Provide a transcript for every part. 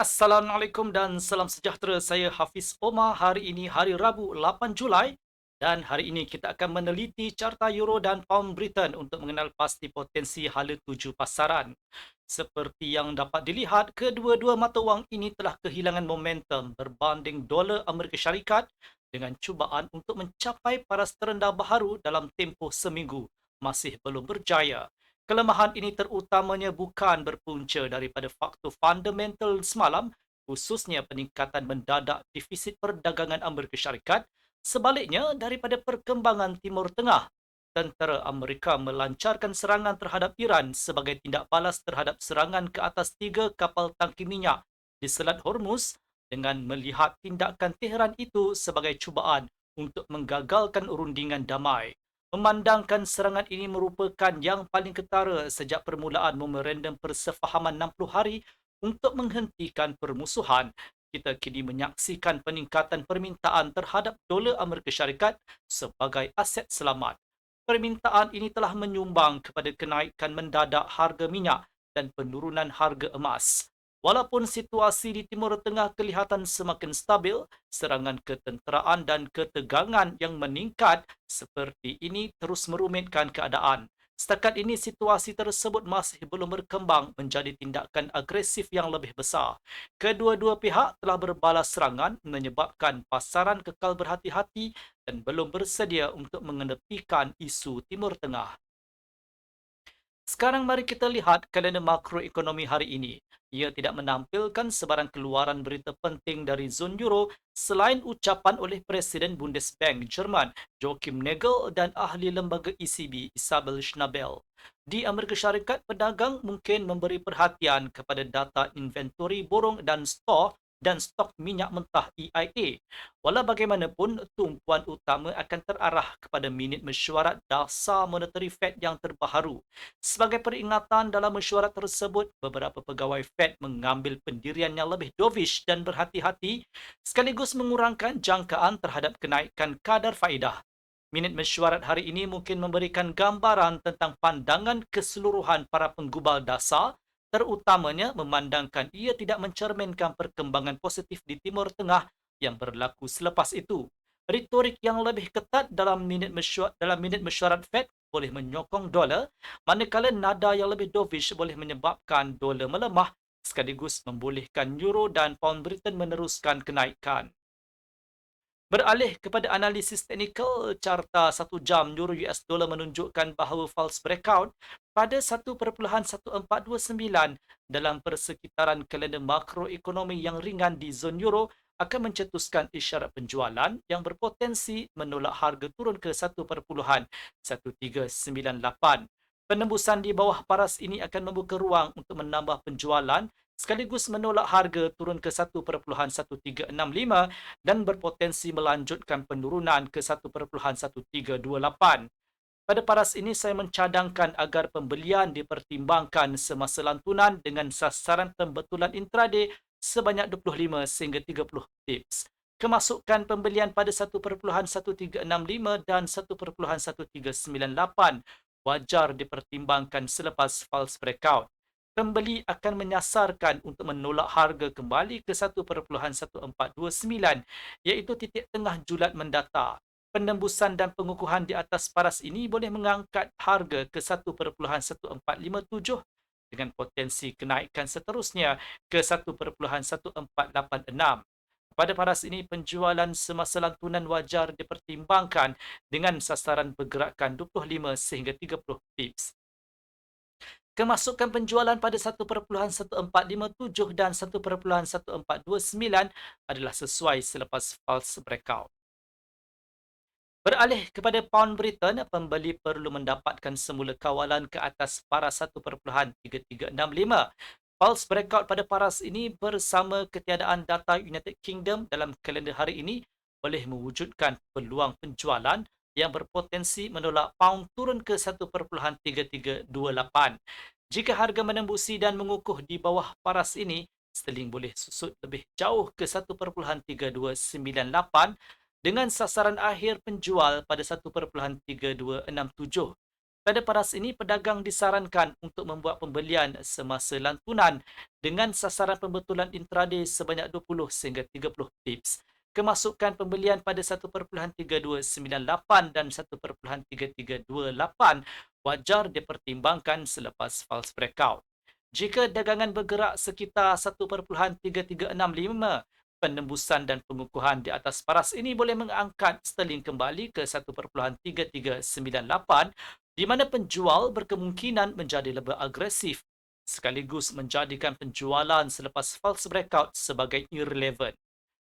Assalamualaikum dan salam sejahtera. Saya Hafiz Omar. Hari ini hari Rabu 8 Julai dan hari ini kita akan meneliti carta euro dan pound Britain untuk mengenal pasti potensi hala tuju pasaran. Seperti yang dapat dilihat, kedua-dua mata wang ini telah kehilangan momentum berbanding dolar Amerika Syarikat dengan cubaan untuk mencapai paras terendah baharu dalam tempoh seminggu masih belum berjaya. Kelemahan ini terutamanya bukan berpunca daripada faktor fundamental semalam, khususnya peningkatan mendadak defisit perdagangan Amerika Syarikat, sebaliknya daripada perkembangan Timur Tengah. Tentera Amerika melancarkan serangan terhadap Iran sebagai tindak balas terhadap serangan ke atas 3 kapal tangki minyak di Selat Hormuz dengan melihat tindakan Tehran itu sebagai cubaan untuk menggagalkan rundingan damai. Memandangkan serangan ini merupakan yang paling ketara sejak permulaan memorandum persefahaman 60 hari untuk menghentikan permusuhan, kita kini menyaksikan peningkatan permintaan terhadap dolar Amerika Syarikat sebagai aset selamat. Permintaan ini telah menyumbang kepada kenaikan mendadak harga minyak dan penurunan harga emas. Walaupun situasi di Timur Tengah kelihatan semakin stabil, serangan ketenteraan dan ketegangan yang meningkat seperti ini terus merumitkan keadaan. Setakat ini situasi tersebut masih belum berkembang menjadi tindakan agresif yang lebih besar. Kedua-dua pihak telah berbalas serangan menyebabkan pasaran kekal berhati-hati dan belum bersedia untuk mengenepikan isu Timur Tengah. Sekarang mari kita lihat kalender makroekonomi hari ini. Ia tidak menampilkan sebarang keluaran berita penting dari zon euro selain ucapan oleh Presiden Bundesbank Jerman Joachim Nagel dan ahli lembaga ECB Isabel Schnabel. Di Amerika Syarikat, pedagang mungkin memberi perhatian kepada data inventori borong dan stok minyak mentah EIA. Walau bagaimanapun, tumpuan utama akan terarah kepada minit mesyuarat dasar monetary Fed yang terbaharu. Sebagai peringatan dalam mesyuarat tersebut, beberapa pegawai Fed mengambil pendirian yang lebih dovish dan berhati-hati sekaligus mengurangkan jangkaan terhadap kenaikan kadar faedah. Minit mesyuarat hari ini mungkin memberikan gambaran tentang pandangan keseluruhan para penggubal dasar, terutamanya memandangkan ia tidak mencerminkan perkembangan positif di Timur Tengah yang berlaku selepas itu. Retorik yang lebih ketat dalam minit mesyuarat Fed boleh menyokong dolar, manakala nada yang lebih dovish boleh menyebabkan dolar melemah sekaligus membolehkan euro dan pound Britain meneruskan kenaikan. Beralih kepada analisis teknikal, carta 1 jam euro US dollar menunjukkan bahawa false breakout pada 1.1429 dalam persekitaran kalender makroekonomi yang ringan di zon euro akan mencetuskan isyarat penjualan yang berpotensi menolak harga turun ke 1.1398. Penembusan di bawah paras ini akan membuka ruang untuk menambah penjualan sekaligus menolak harga turun ke 1.1365 dan berpotensi melanjutkan penurunan ke 1.1328. Pada paras ini saya mencadangkan agar pembelian dipertimbangkan semasa lantunan dengan sasaran pembetulan intraday sebanyak 25 sehingga 30 pips. Kemasukan pembelian pada 1.1365 dan 1.1398 wajar dipertimbangkan selepas false breakout. Pembeli akan menyasarkan untuk menolak harga kembali ke 1.1429 iaitu titik tengah Julat mendatang. Penembusan dan pengukuhan di atas paras ini boleh mengangkat harga ke 1.1457 dengan potensi kenaikan seterusnya ke 1.1486. Pada paras ini, penjualan semasa lantunan wajar dipertimbangkan dengan sasaran pergerakan 25 sehingga 30 pips. Kemasukan penjualan pada 1.1457 dan 1.1429 adalah sesuai selepas false breakout. Beralih kepada pound Britain, pembeli perlu mendapatkan semula kawalan ke atas paras 1.3365. False breakout pada paras ini bersama ketiadaan data United Kingdom dalam kalender hari ini boleh mewujudkan peluang penjualan yang berpotensi menolak pound turun ke 1.3328. Jika harga menembusi dan mengukuh di bawah paras ini, sterling boleh susut lebih jauh ke 1.3298 dengan sasaran akhir penjual pada 1.3267. Pada paras ini, pedagang disarankan untuk membuat pembelian semasa lantunan dengan sasaran pembetulan intraday sebanyak 20 sehingga 30 pips. Kemasukan pembelian pada 1.3298 dan 1.3328 wajar dipertimbangkan selepas false breakout. Jika dagangan bergerak sekitar 1.3365, penembusan dan pengukuhan di atas paras ini boleh mengangkat sterling kembali ke 1.3398, di mana penjual berkemungkinan menjadi lebih agresif sekaligus menjadikan penjualan selepas false breakout sebagai irrelevant.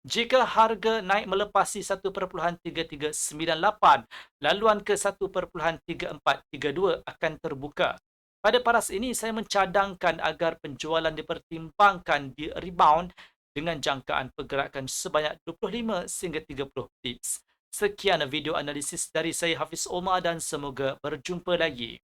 Jika harga naik melepasi 1.3398, laluan ke 1.3432 akan terbuka. Pada paras ini, saya mencadangkan agar penjualan dipertimbangkan di rebound dengan jangkaan pergerakan sebanyak 25 sehingga 30 pips. Sekian video analisis dari saya Hafiz Omar dan semoga berjumpa lagi.